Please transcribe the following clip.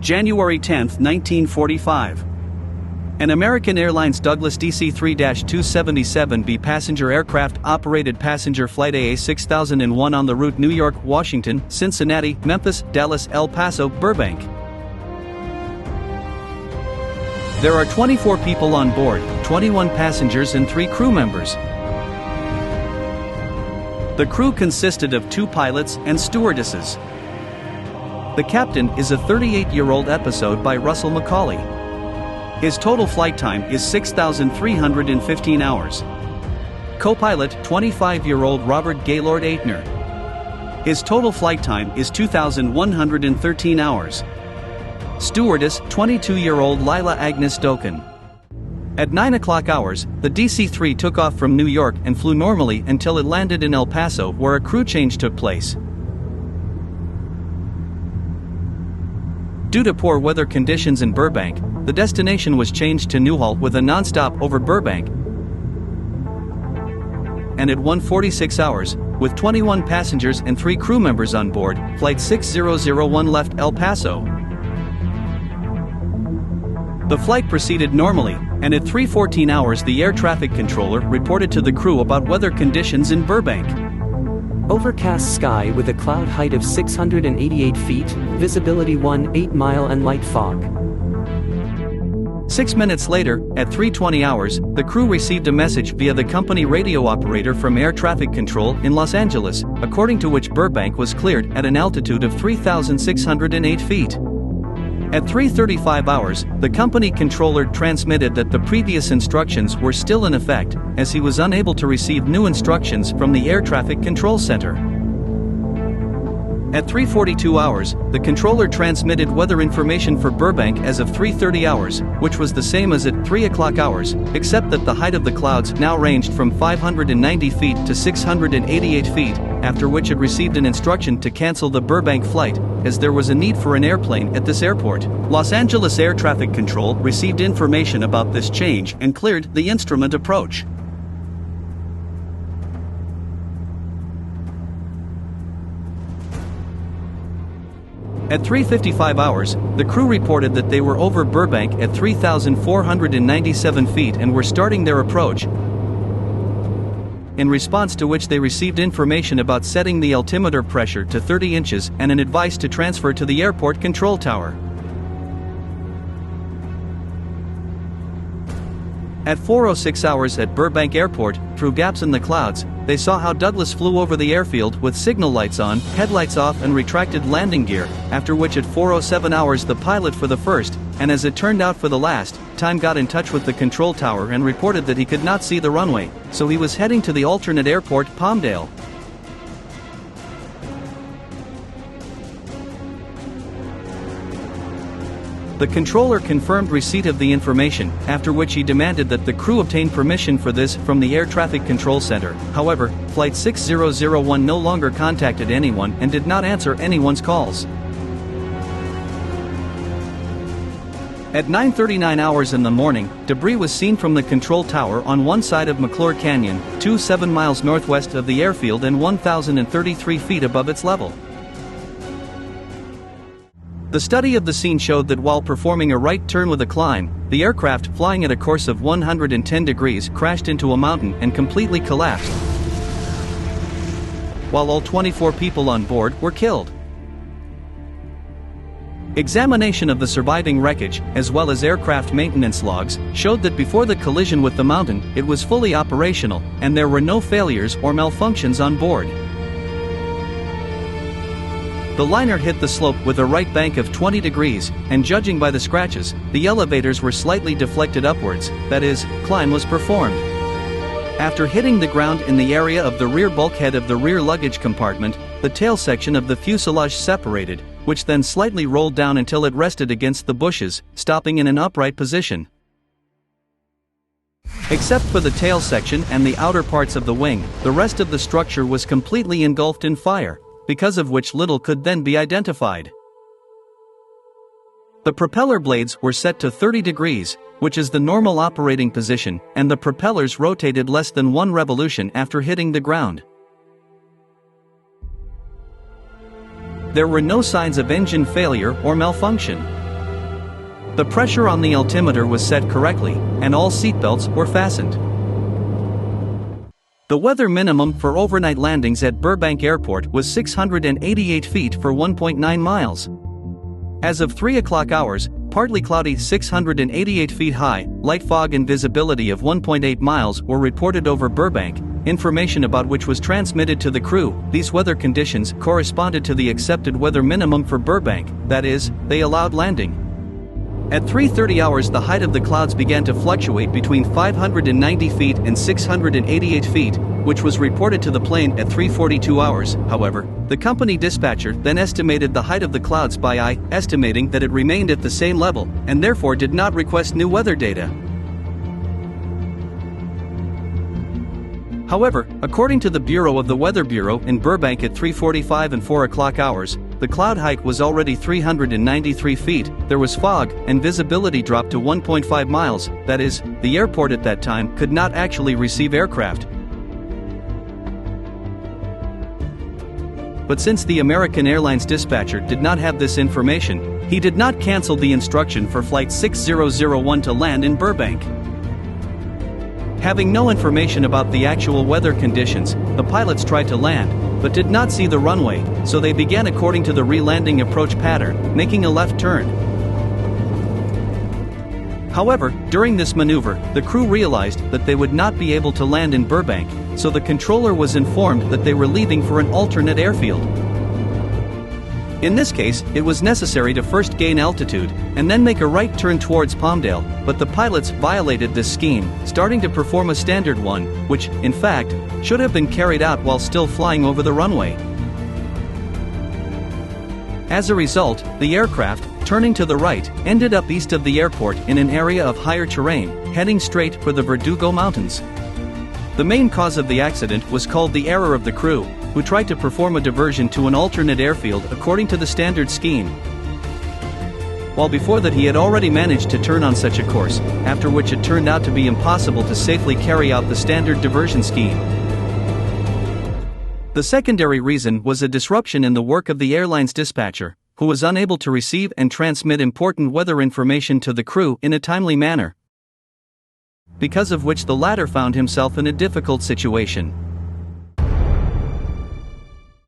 January 10, 1945. An American Airlines Douglas DC-3-277B passenger aircraft operated passenger flight AA6001 on the route New York, Washington, Cincinnati, Memphis, Dallas, El Paso, Burbank. There are 24 people on board, 21 passengers and 3 crew members. The crew consisted of 2 pilots and stewardesses. The captain is a 38-year-old episode by Russell Macaulay. His total flight time is 6,315 hours. Co-pilot 25-year-old Robert Gaylord Aitner. His total flight time is 2,113 hours. Stewardess 22-year-old Lila Agnes Doken. At 9 o'clock hours, the DC-3 took off from New York and flew normally until it landed in El Paso, where a crew change took place. Due to poor weather conditions in Burbank, the destination was changed to Newhall with a non-stop over Burbank. And at 1:46 hours, with 21 passengers and 3 crew members on board, Flight 6001 left El Paso. The flight proceeded normally, and at 3:14 hours the air traffic controller reported to the crew about weather conditions in Burbank. Overcast sky with a cloud height of 688 feet, visibility 1/8 mile and light fog. 6 minutes later, at 3:20 hours, the crew received a message via the company radio operator from air traffic control in Los Angeles, according to which Burbank was cleared at an altitude of 3,608 feet. At 3:35 hours, the company controller transmitted that the previous instructions were still in effect, as he was unable to receive new instructions from the air traffic control center. At 3:42 hours, the controller transmitted weather information for Burbank as of 3:30 hours, which was the same as at 3 o'clock hours, except that the height of the clouds now ranged from 590 feet to 688 feet, after which it received an instruction to cancel the Burbank flight, as there was a need for an airplane at this airport. Los Angeles Air Traffic Control received information about this change and cleared the instrument approach. At 3:55 hours, the crew reported that they were over Burbank at 3,497 feet and were starting their approach, in response to which they received information about setting the altimeter pressure to 30 inches and an advice to transfer to the airport control tower. At 4:06 hours at Burbank Airport, through gaps in the clouds, they saw how Douglas flew over the airfield with signal lights on, headlights off and retracted landing gear, after which at 4:07 hours the pilot for the first, and as it turned out for the last, time got in touch with the control tower and reported that he could not see the runway, so he was heading to the alternate airport, Palmdale. The controller confirmed receipt of the information, after which he demanded that the crew obtain permission for this from the Air Traffic Control Center. However, Flight 6001 no longer contacted anyone and did not answer anyone's calls. At 9:39 hours in the morning, debris was seen from the control tower on one side of McClure Canyon, 7 miles northwest of the airfield and 1,033 feet above its level. The study of the scene showed that while performing a right turn with a climb, the aircraft, flying at a course of 110 degrees, crashed into a mountain and completely collapsed, while all 24 people on board were killed. Examination of the surviving wreckage, as well as aircraft maintenance logs, showed that before the collision with the mountain, it was fully operational, and there were no failures or malfunctions on board. The liner hit the slope with a right bank of 20 degrees, and judging by the scratches, the elevators were slightly deflected upwards, that is, climb was performed. After hitting the ground in the area of the rear bulkhead of the rear luggage compartment, the tail section of the fuselage separated, which then slightly rolled down until it rested against the bushes, stopping in an upright position. Except for the tail section and the outer parts of the wing, the rest of the structure was completely engulfed in fire, because of which little could then be identified. The propeller blades were set to 30 degrees, which is the normal operating position, and the propellers rotated less than 1 revolution after hitting the ground. There were no signs of engine failure or malfunction. The pressure on the altimeter was set correctly, and all seatbelts were fastened. The weather minimum for overnight landings at Burbank Airport was 688 feet for 1.9 miles. As of 3 o'clock hours, partly cloudy 688 feet high, light fog and visibility of 1.8 miles were reported over Burbank, information about which was transmitted to the crew. These weather conditions corresponded to the accepted weather minimum for Burbank, that is, they allowed landing. At 3:30 hours, the height of the clouds began to fluctuate between 590 feet and 688 feet, which was reported to the plane at 3:42 hours. However, the company dispatcher then estimated the height of the clouds by eye, estimating that it remained at the same level, and therefore did not request new weather data. However, according to the Bureau of the Weather Bureau in Burbank at 3:45 and 4 o'clock hours, the cloud height was already 393 feet, there was fog, and visibility dropped to 1.5 miles, that is, the airport at that time could not actually receive aircraft. But since the American Airlines dispatcher did not have this information, he did not cancel the instruction for Flight 6001 to land in Burbank. Having no information about the actual weather conditions, the pilots tried to land, but did not see the runway, so they began according to the re-landing approach pattern, making a left turn. However, during this maneuver, the crew realized that they would not be able to land in Burbank, so the controller was informed that they were leaving for an alternate airfield. In this case, it was necessary to first gain altitude, and then make a right turn towards Palmdale, but the pilots violated this scheme, starting to perform a standard one, which, in fact, should have been carried out while still flying over the runway. As a result, the aircraft, turning to the right, ended up east of the airport in an area of higher terrain, heading straight for the Verdugo Mountains. The main cause of the accident was called the error of the crew, who tried to perform a diversion to an alternate airfield according to the standard scheme. While before that he had already managed to turn on such a course, after which it turned out to be impossible to safely carry out the standard diversion scheme. The secondary reason was a disruption in the work of the airline's dispatcher, who was unable to receive and transmit important weather information to the crew in a timely manner, because of which the latter found himself in a difficult situation.